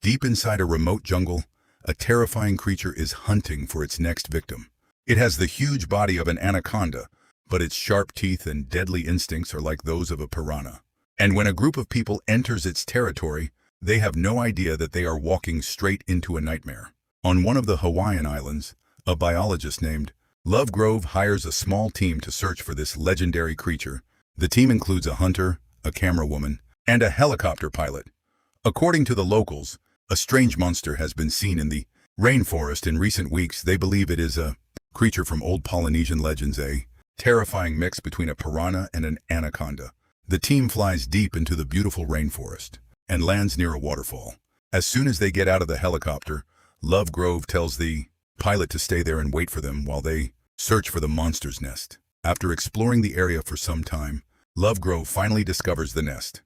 Deep inside a remote jungle, a terrifying creature is hunting for its next victim. It has the huge body of an anaconda, but its sharp teeth and deadly instincts are like those of a piranha. And when a group of people enters its territory, they have no idea that they are walking straight into a nightmare. On one of the Hawaiian islands, a biologist named Lovegrove hires a small team to search for this legendary creature. The team includes a hunter, a camerawoman, and a helicopter pilot. According to the locals, a strange monster has been seen in the rainforest in recent weeks. They believe it is a creature from old Polynesian legends, a terrifying mix between a piranha and an anaconda. The team flies deep into the beautiful rainforest and lands near a waterfall. As soon as they get out of the helicopter, Lovegrove tells the pilot to stay there and wait for them while they search for the monster's nest. After exploring the area for some time, Lovegrove finally discovers the nest.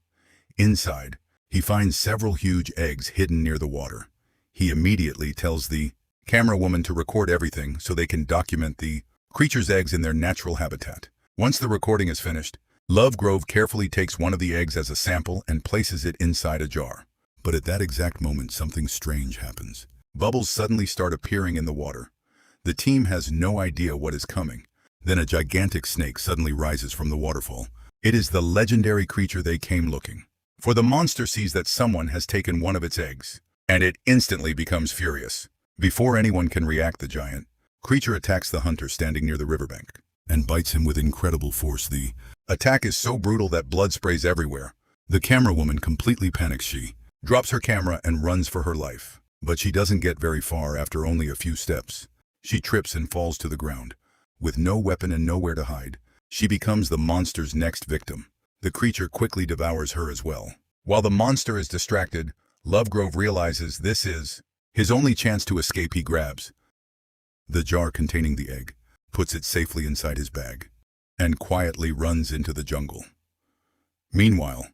Inside, he finds several huge eggs hidden near the water. He immediately tells the camerawoman to record everything so they can document the creature's eggs in their natural habitat. Once the recording is finished, Lovegrove carefully takes one of the eggs as a sample and places it inside a jar. But at that exact moment, something strange happens. Bubbles suddenly start appearing in the water. The team has no idea what is coming. Then a gigantic snake suddenly rises from the waterfall. It is the legendary creature they came looking for. The monster sees that someone has taken one of its eggs, and it instantly becomes furious. Before anyone can react, the giant creature attacks the hunter standing near the riverbank and bites him with incredible force. The attack is so brutal that blood sprays everywhere. The camerawoman completely panics. She drops her camera and runs for her life. But she doesn't get very far. After only a few steps, she trips and falls to the ground. With no weapon and nowhere to hide, she becomes the monster's next victim. The creature quickly devours her as well. While the monster is distracted, Lovegrove realizes this is his only chance to escape. He grabs the jar containing the egg, puts it safely inside his bag, and quietly runs into the jungle. Meanwhile,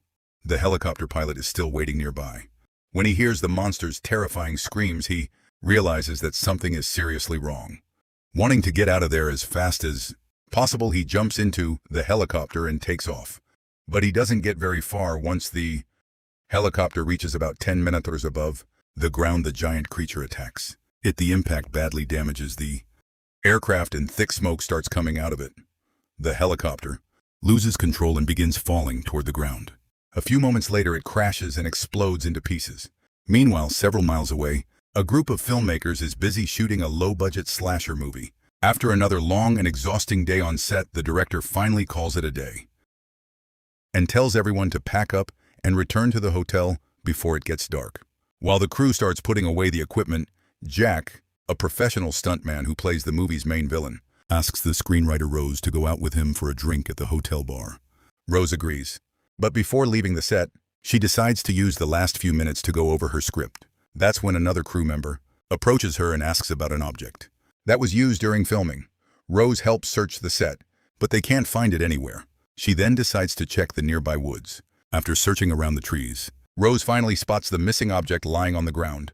the helicopter pilot is still waiting nearby. When he hears the monster's terrifying screams, he realizes that something is seriously wrong. Wanting to get out of there as fast as possible, he jumps into the helicopter and takes off. But he doesn't get very far. Once the helicopter reaches about 10 meters above the ground, the giant creature attacks it. The impact badly damages the aircraft and thick smoke starts coming out of it. The helicopter loses control and begins falling toward the ground. A few moments later, it crashes and explodes into pieces. Meanwhile, several miles away, a group of filmmakers is busy shooting a low-budget slasher movie. After another long and exhausting day on set, the director finally calls it a day and tells everyone to pack up and return to the hotel before it gets dark. While the crew starts putting away the equipment, Jack, a professional stuntman who plays the movie's main villain, asks the screenwriter Rose to go out with him for a drink at the hotel bar. Rose agrees. But before leaving the set, she decides to use the last few minutes to go over her script. That's when another crew member approaches her and asks about an object that was used during filming. Rose helps search the set, but they can't find it anywhere. She then decides to check the nearby woods. After searching around the trees, Rose finally spots the missing object lying on the ground.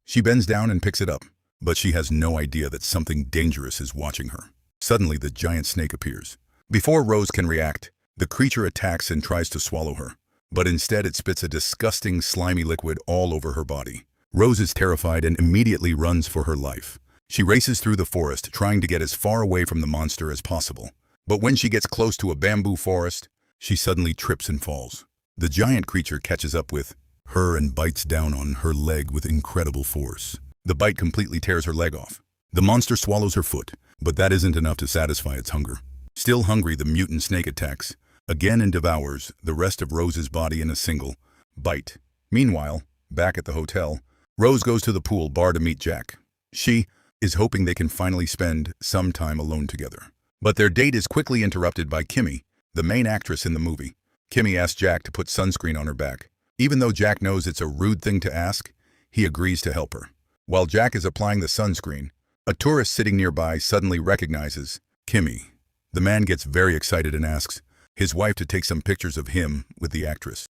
She bends down and picks it up, but she has no idea that something dangerous is watching her. Suddenly, the giant snake appears. Before Rose can react, the creature attacks and tries to swallow her, but instead it spits a disgusting, slimy liquid all over her body. Rose is terrified and immediately runs for her life. She races through the forest, trying to get as far away from the monster as possible. But when she gets close to a bamboo forest, she suddenly trips and falls. The giant creature catches up with her and bites down on her leg with incredible force. The bite completely tears her leg off. The monster swallows her foot, but that isn't enough to satisfy its hunger. Still hungry, the mutant snake attacks again and devours the rest of Rose's body in a single bite. Meanwhile, back at the hotel, Rose goes to the pool bar to meet Jack. She is hoping they can finally spend some time alone together. But their date is quickly interrupted by Kimmy, the main actress in the movie. Kimmy asks Jack to put sunscreen on her back. Even though Jack knows it's a rude thing to ask, he agrees to help her. While Jack is applying the sunscreen, a tourist sitting nearby suddenly recognizes Kimmy. The man gets very excited and asks his wife to take some pictures of him with the actress.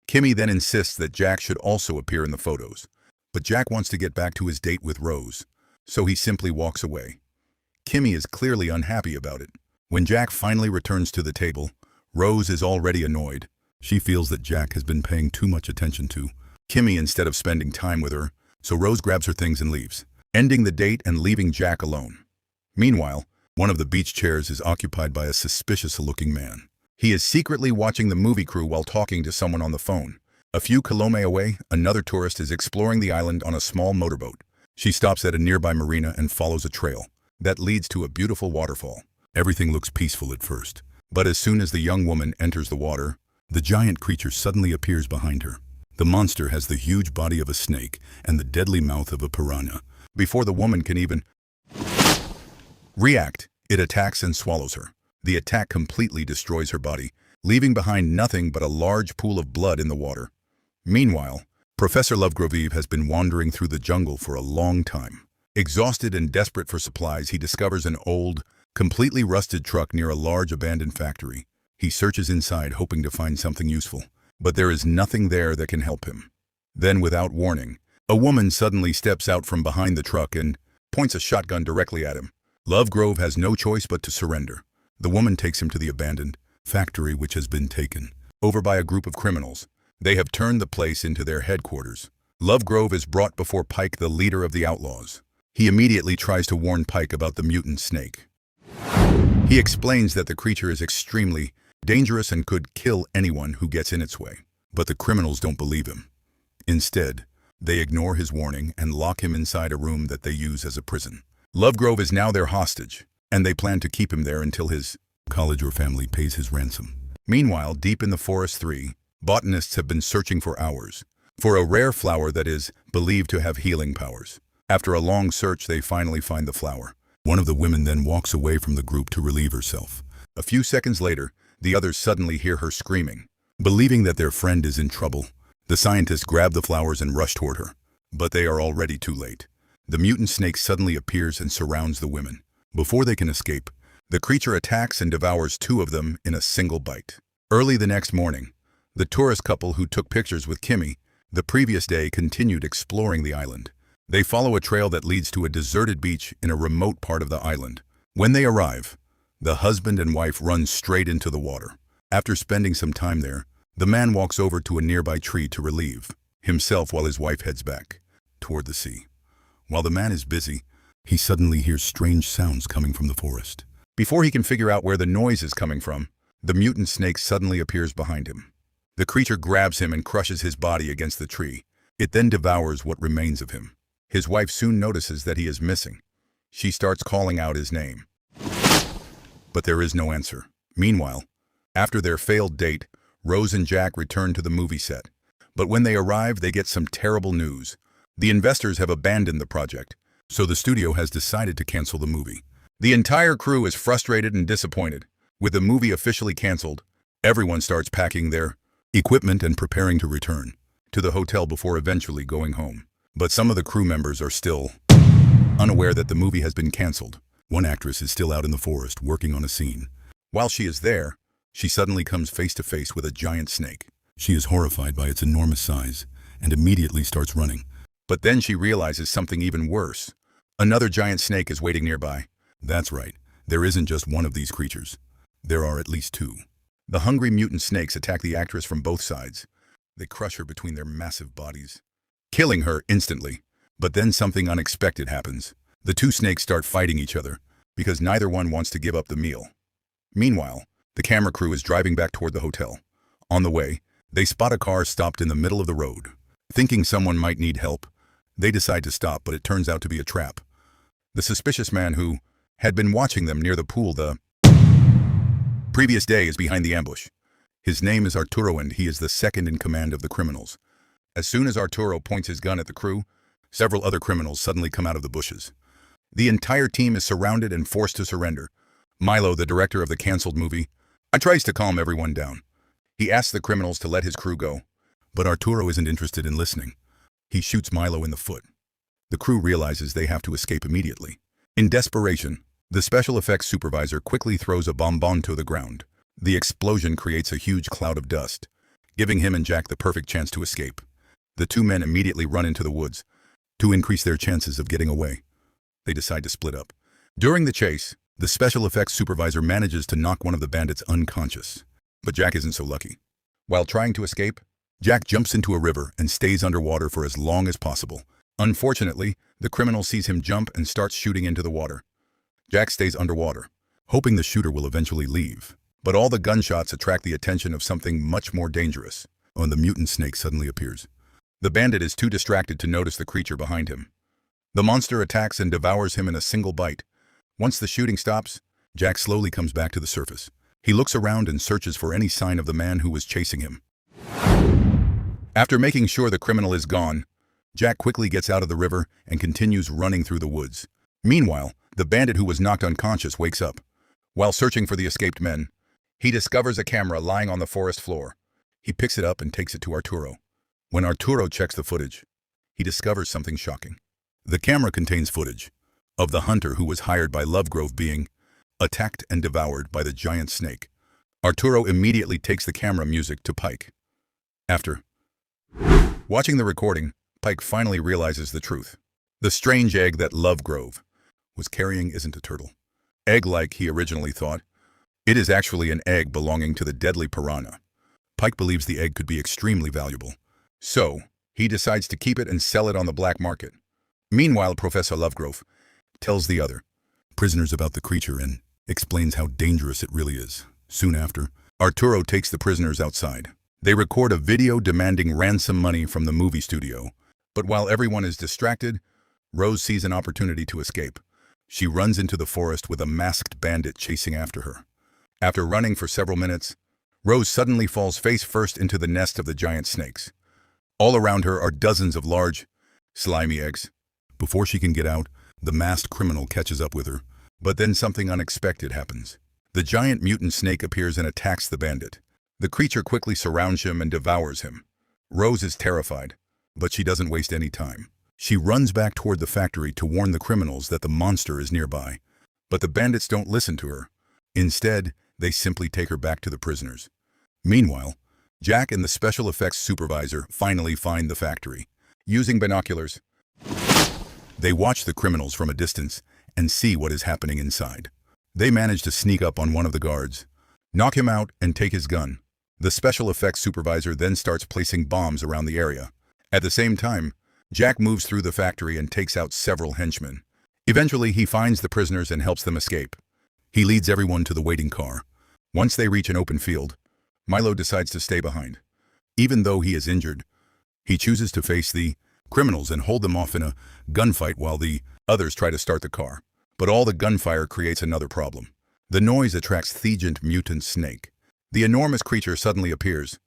Kimmy then insists that Jack should also appear in the photos, but Jack wants to get back to his date with Rose, so he simply walks away. Kimmy is clearly unhappy about it. When Jack finally returns to the table, Rose is already annoyed. She feels that Jack has been paying too much attention to Kimmy instead of spending time with her, so Rose grabs her things and leaves, ending the date and leaving Jack alone. Meanwhile, one of the beach chairs is occupied by a suspicious-looking man. He is secretly watching the movie crew while talking to someone on the phone. A few kilometers away, another tourist is exploring the island on a small motorboat. She stops at a nearby marina and follows a trail that leads to a beautiful waterfall. Everything looks peaceful at first, but as soon as the young woman enters the water, the giant creature suddenly appears behind her. The monster has the huge body of a snake and the deadly mouth of a piranha. Before the woman can even react, it attacks and swallows her. The attack completely destroys her body, leaving behind nothing but a large pool of blood in the water. Meanwhile, Professor Lovegrove has been wandering through the jungle for a long time. Exhausted and desperate for supplies, he discovers an old, completely rusted truck near a large abandoned factory. He searches inside hoping to find something useful, but there is nothing there that can help him. Then, without warning, a woman suddenly steps out from behind the truck and points a shotgun directly at him. Lovegrove has no choice but to surrender. The woman takes him to the abandoned factory, which has been taken over by a group of criminals. They have turned the place into their headquarters. Lovegrove is brought before Pike, the leader of the outlaws. He immediately tries to warn Pike about the mutant snake. He explains that the creature is extremely dangerous and could kill anyone who gets in its way. But the criminals don't believe him. Instead, they ignore his warning and lock him inside a room that they use as a prison. Lovegrove is now their hostage, and they plan to keep him there until his college or family pays his ransom. Meanwhile, deep in the forest, three botanists have been searching for hours for a rare flower that is believed to have healing powers. After a long search, they finally find the flower. One of the women then walks away from the group to relieve herself. A few seconds later, the others suddenly hear her screaming. Believing that their friend is in trouble, the scientists grab the flowers and rush toward her. But they are already too late. The mutant snake suddenly appears and surrounds the women. Before they can escape, the creature attacks and devours two of them in a single bite. Early the next morning, the tourist couple who took pictures with Kimmy the previous day continued exploring the island. They follow a trail that leads to a deserted beach in a remote part of the island. When they arrive, the husband and wife run straight into the water. After spending some time there, the man walks over to a nearby tree to relieve himself while his wife heads back toward the sea. While the man is busy, he suddenly hears strange sounds coming from the forest. Before he can figure out where the noise is coming from, the mutant snake suddenly appears behind him. The creature grabs him and crushes his body against the tree. It then devours what remains of him. His wife soon notices that he is missing. She starts calling out his name, but there is no answer. Meanwhile, after their failed date, Rose and Jack return to the movie set. But when they arrive, they get some terrible news. The investors have abandoned the project, so the studio has decided to cancel the movie. The entire crew is frustrated and disappointed. With the movie officially canceled, everyone starts packing their equipment and preparing to return to the hotel before eventually going home. But some of the crew members are still unaware that the movie has been canceled. One actress is still out in the forest working on a scene. While she is there, she suddenly comes face to face with a giant snake. She is horrified by its enormous size and immediately starts running. But then she realizes something even worse. Another giant snake is waiting nearby. That's right, there isn't just one of these creatures. There are at least two. The hungry mutant snakes attack the actress from both sides. They crush her between their massive bodies, killing her instantly. But then something unexpected happens. The two snakes start fighting each other because neither one wants to give up the meal. Meanwhile, the camera crew is driving back toward the hotel. On the way, they spot a car stopped in the middle of the road. Thinking someone might need help, they decide to stop, but it turns out to be a trap. The suspicious man who had been watching them near the pool the previous day is behind the ambush. His name is Arturo and he is the second in command of the criminals. As soon as Arturo points his gun at the crew, several other criminals suddenly come out of the bushes. The entire team is surrounded and forced to surrender. Milo, the director of the canceled movie, tries to calm everyone down. He asks the criminals to let his crew go, but Arturo isn't interested in listening. He shoots Milo in the foot. The crew realizes they have to escape immediately. In desperation, the special effects supervisor quickly throws a bonbon to the ground. The explosion creates a huge cloud of dust, giving him and Jack the perfect chance to escape. The two men immediately run into the woods. To increase their chances of getting away, they decide to split up. During the chase, the special effects supervisor manages to knock one of the bandits unconscious. But Jack isn't so lucky. While trying to escape, Jack jumps into a river and stays underwater for as long as possible. Unfortunately, the criminal sees him jump and starts shooting into the water. Jack stays underwater, hoping the shooter will eventually leave. But all the gunshots attract the attention of something much more dangerous, when the mutant snake suddenly appears. The bandit is too distracted to notice the creature behind him. The monster attacks and devours him in a single bite. Once the shooting stops, Jack slowly comes back to the surface. He looks around and searches for any sign of the man who was chasing him. After making sure the criminal is gone, Jack quickly gets out of the river and continues running through the woods. Meanwhile, the bandit who was knocked unconscious wakes up. While searching for the escaped men, he discovers a camera lying on the forest floor. He picks it up and takes it to Arturo. When Arturo checks the footage, he discovers something shocking. The camera contains footage of the hunter who was hired by Lovegrove being attacked and devoured by the giant snake. Arturo immediately takes the camera music to Pike. After watching the recording, Pike finally realizes the truth. The strange egg that Lovegrove was carrying isn't a turtle egg like he originally thought. It is actually an egg belonging to the deadly piranha. Pike believes the egg could be extremely valuable, so he decides to keep it and sell it on the black market. Meanwhile, Professor Lovegrove tells the other prisoners about the creature and explains how dangerous it really is. Soon after, Arturo takes the prisoners outside. They record a video demanding ransom money from the movie studio. But while everyone is distracted, Rose sees an opportunity to escape. She runs into the forest with a masked bandit chasing after her. After running for several minutes, Rose suddenly falls face first into the nest of the giant snakes. All around her are dozens of large, slimy eggs. Before she can get out, the masked criminal catches up with her. But then something unexpected happens. The giant mutant snake appears and attacks the bandit. The creature quickly surrounds him and devours him. Rose is terrified, but she doesn't waste any time. She runs back toward the factory to warn the criminals that the monster is nearby. But the bandits don't listen to her. Instead, they simply take her back to the prisoners. Meanwhile, Jack and the special effects supervisor finally find the factory. Using binoculars, they watch the criminals from a distance and see what is happening inside. They manage to sneak up on one of the guards, knock him out, and take his gun. The special effects supervisor then starts placing bombs around the area. At the same time, Jack moves through the factory and takes out several henchmen. Eventually, he finds the prisoners and helps them escape. He leads everyone to the waiting car. Once they reach an open field, Milo decides to stay behind. Even though he is injured, he chooses to face the criminals and hold them off in a gunfight while the others try to start the car. But all the gunfire creates another problem. The noise attracts the giant mutant snake. The enormous creature suddenly appears.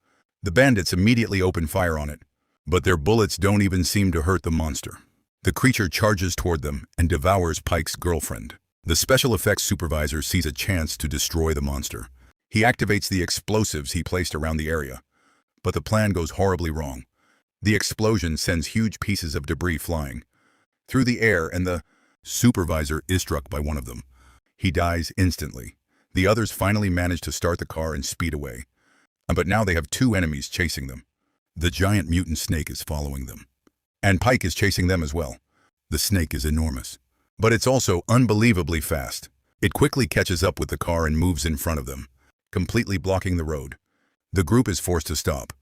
The bandits immediately open fire on it, but their bullets don't even seem to hurt the monster. The creature charges toward them and devours Pike's girlfriend. The special effects supervisor sees a chance to destroy the monster. He activates the explosives he placed around the area, but the plan goes horribly wrong. The explosion sends huge pieces of debris flying through the air, and the supervisor is struck by one of them. He dies instantly. The others finally manage to start the car and speed away. But now they have two enemies chasing them. The giant mutant snake is following them. And Pike is chasing them as well. The snake is enormous, but it's also unbelievably fast. It quickly catches up with the car and moves in front of them, completely blocking the road. The group is forced to stop.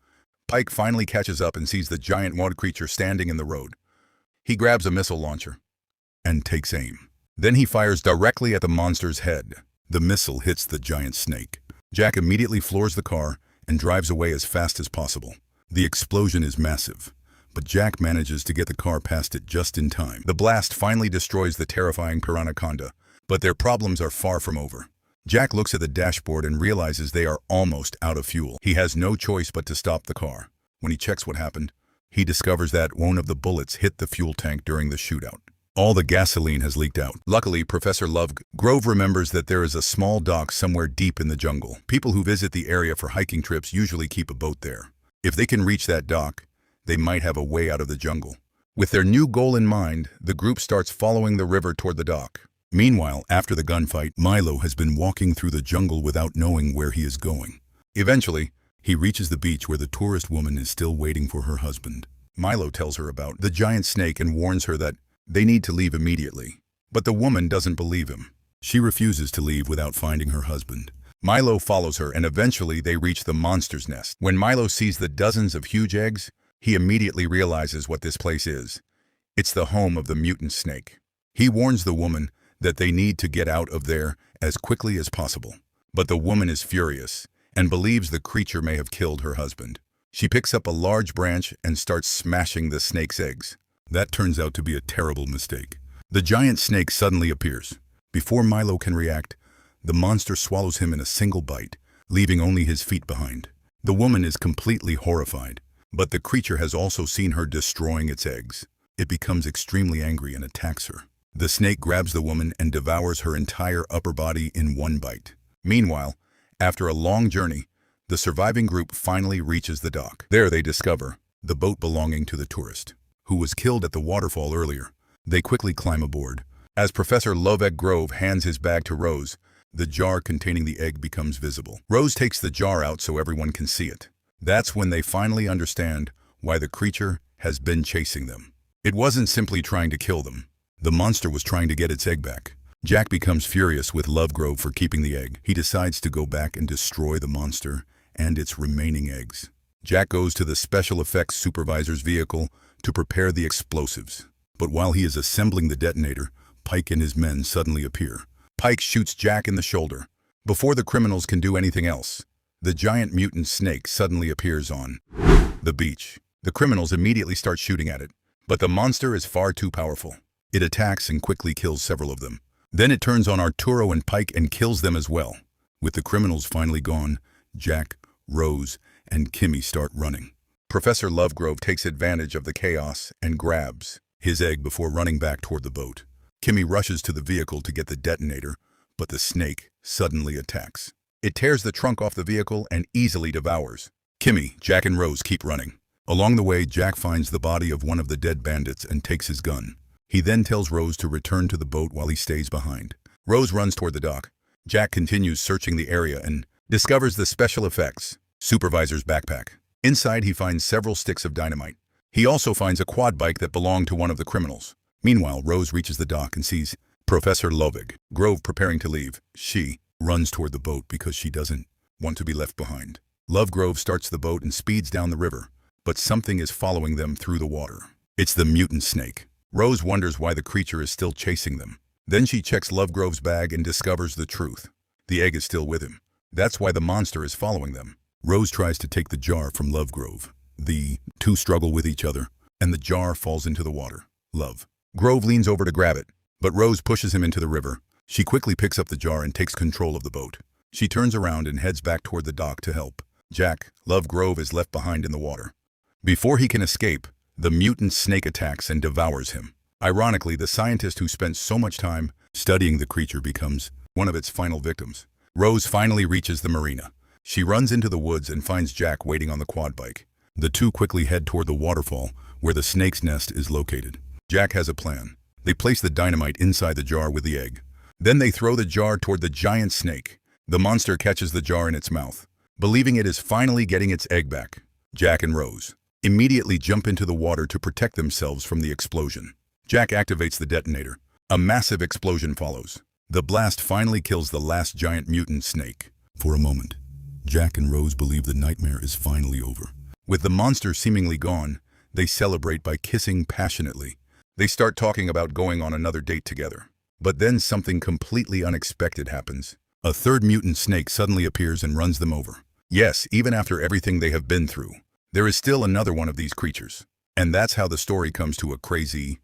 Pike finally catches up and sees the giant wild creature standing in the road. He grabs a missile launcher and takes aim. Then he fires directly at the monster's head. The missile hits the giant snake. Jack immediately floors the car and drives away as fast as possible. The explosion is massive, but Jack manages to get the car past it just in time. The blast finally destroys the terrifying Piranhaconda, but their problems are far from over. Jack looks at the dashboard and realizes they are almost out of fuel. He has no choice but to stop the car. When he checks what happened, he discovers that one of the bullets hit the fuel tank during the shootout. All the gasoline has leaked out. Luckily, Professor Lovegrove remembers that there is a small dock somewhere deep in the jungle. People who visit the area for hiking trips usually keep a boat there. If they can reach that dock, they might have a way out of the jungle. With their new goal in mind, the group starts following the river toward the dock. Meanwhile, after the gunfight, Milo has been walking through the jungle without knowing where he is going. Eventually, he reaches the beach where the tourist woman is still waiting for her husband. Milo tells her about the giant snake and warns her that they need to leave immediately. But the woman doesn't believe him. She refuses to leave without finding her husband. Milo follows her and eventually they reach the monster's nest. When Milo sees the dozens of huge eggs, he immediately realizes what this place is. It's the home of the mutant snake. He warns the woman that they need to get out of there as quickly as possible. But the woman is furious and believes the creature may have killed her husband. She picks up a large branch and starts smashing the snake's eggs. That turns out to be a terrible mistake. The giant snake suddenly appears. Before Milo can react, the monster swallows him in a single bite, leaving only his feet behind. The woman is completely horrified, but the creature has also seen her destroying its eggs. It becomes extremely angry and attacks her. The snake grabs the woman and devours her entire upper body in one bite. Meanwhile, after a long journey, the surviving group finally reaches the dock. There they discover the boat belonging to the tourist, who was killed at the waterfall earlier. They quickly climb aboard. As Professor Lovegg Grove hands his bag to Rose, the jar containing the egg becomes visible. Rose takes the jar out so everyone can see it. That's when they finally understand why the creature has been chasing them. It wasn't simply trying to kill them. The monster was trying to get its egg back. Jack becomes furious with Lovegrove for keeping the egg. He decides to go back and destroy the monster and its remaining eggs. Jack goes to the special effects supervisor's vehicle to prepare the explosives. But while he is assembling the detonator, Pike and his men suddenly appear. Pike shoots Jack in the shoulder. Before the criminals can do anything else, the giant mutant snake suddenly appears on the beach. The criminals immediately start shooting at it, but the monster is far too powerful. It attacks and quickly kills several of them. Then it turns on Arturo and Pike and kills them as well. With the criminals finally gone, Jack, Rose, and Kimmy start running. Professor Lovegrove takes advantage of the chaos and grabs his egg before running back toward the boat. Kimmy rushes to the vehicle to get the detonator, but the snake suddenly attacks. It tears the trunk off the vehicle and easily devours. Kimmy, Jack, and Rose keep running. Along the way, Jack finds the body of one of the dead bandits and takes his gun. He then tells Rose to return to the boat while he stays behind. Rose runs toward the dock. Jack continues searching the area and discovers the special effects supervisor's backpack. Inside, he finds several sticks of dynamite. He also finds a quad bike that belonged to one of the criminals. Meanwhile, Rose reaches the dock and sees Professor Lovegg Grove preparing to leave. She runs toward the boat because she doesn't want to be left behind. Lovegrove starts the boat and speeds down the river, but something is following them through the water. It's the mutant snake. Rose wonders why the creature is still chasing them. Then she checks Lovegrove's bag and discovers the truth. The egg is still with him. That's why the monster is following them. Rose tries to take the jar from Lovegrove. The two struggle with each other, and the jar falls into the water. Lovegrove leans over to grab it, but Rose pushes him into the river. She quickly picks up the jar and takes control of the boat. She turns around and heads back toward the dock to help. Jack, Lovegrove, is left behind in the water. Before he can escape, the mutant snake attacks and devours him. Ironically, the scientist who spent so much time studying the creature becomes one of its final victims. Rose finally reaches the marina. She runs into the woods and finds Jack waiting on the quad bike. The two quickly head toward the waterfall where the snake's nest is located. Jack has a plan. They place the dynamite inside the jar with the egg. Then they throw the jar toward the giant snake. The monster catches the jar in its mouth, believing it is finally getting its egg back. Jack and Rose immediately jump into the water to protect themselves from the explosion. Jack activates the detonator. A massive explosion follows. The blast finally kills the last giant mutant snake. For a moment, Jack and Rose believe the nightmare is finally over. With the monster seemingly gone, they celebrate by kissing passionately. They start talking about going on another date together. But then something completely unexpected happens. A third mutant snake suddenly appears and runs them over. Yes, even after everything they have been through, there is still another one of these creatures. And that's how the story comes to a crazy